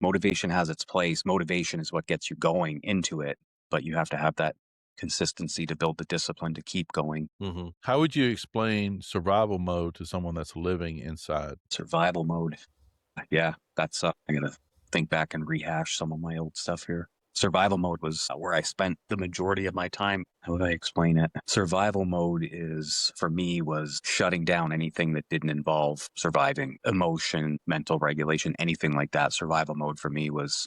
Motivation has its place. Motivation is what gets you going into it, but you have to have that consistency to build the discipline to keep going. How would you explain survival mode to someone that's living inside? Survival mode. Yeah, that's I'm gonna think back and rehash some of my old stuff here. Survival mode was where I spent the majority of my time. How would I explain it? Survival mode is, for me, was shutting down anything that didn't involve surviving, emotion, mental regulation, anything like that. Survival mode for me was,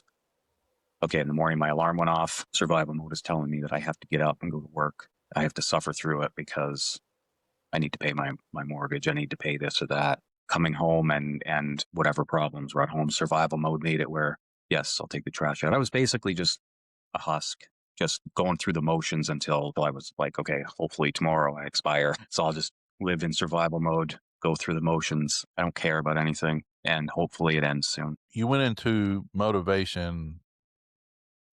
okay, in the morning my alarm went off. Survival mode is telling me that I have to get up and go to work. I have to suffer through it because I need to pay my mortgage. I need to pay this or that. Coming home and whatever problems were at home, survival mode made it where, yes, I'll take the trash out. I was basically just a husk, just going through the motions until I was like, okay, hopefully tomorrow I expire. So I'll just live in survival mode, go through the motions. I don't care about anything. And hopefully it ends soon. You went into motivation.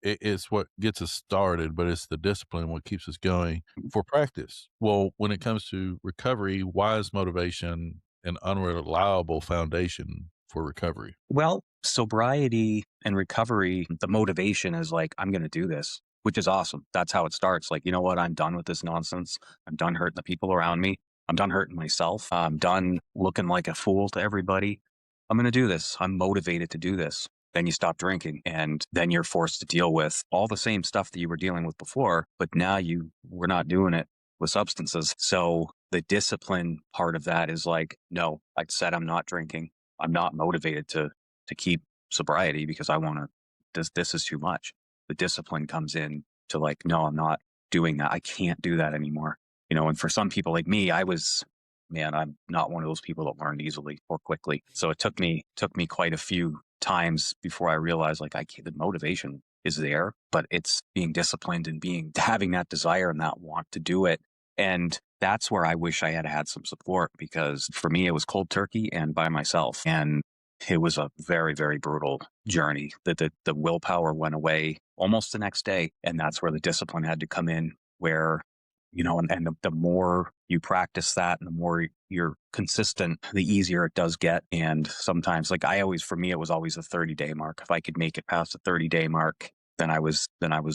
It's what gets us started, but it's the discipline what keeps us going for practice. Well, when it comes to recovery, why is motivation an unreliable foundation for recovery? Well, sobriety and recovery, the motivation is like, I'm going to do this, which is awesome. That's how it starts. Like, you know what? I'm done with this nonsense. I'm done hurting the people around me. I'm done hurting myself. I'm done looking like a fool to everybody. I'm going to do this. I'm motivated to do this. Then you stop drinking and then you're forced to deal with all the same stuff that you were dealing with before, but now we're not doing it with substances. So the discipline part of that is like, no, I said I'm not drinking. I'm not motivated to keep sobriety because I want to. This is too much. The discipline comes in to like, no, I'm not doing that. I can't do that anymore. And for some people like me, I'm not one of those people that learned easily or quickly. So it took me quite a few times before I realized like the motivation is there, but it's being disciplined and having that desire and that want to do it. And that's where I wish I had had some support, because for me, it was cold turkey and by myself. And it was a very, very brutal journey. The willpower went away almost the next day. And that's where the discipline had to come in, where, and the more you practice that and the more you're consistent, the easier it does get. And sometimes, for me, it was always a 30-day mark. If I could make it past the 30-day mark, then I was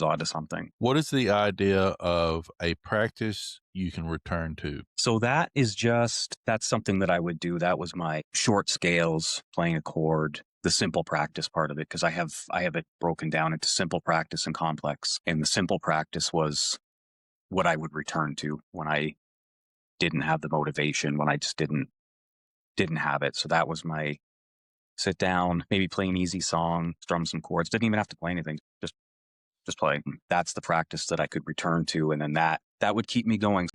onto something. What is the idea of a practice you can return to? So that's something that I would do. That was my short scales, playing a chord, the simple practice part of it, because I have it broken down into simple practice and complex. And the simple practice was what I would return to when I didn't have the motivation, when I just didn't have it. So that was my sit down, maybe play an easy song, strum some chords. Didn't even have to play anything. Just play. That's the practice that I could return to. And then that would keep me going.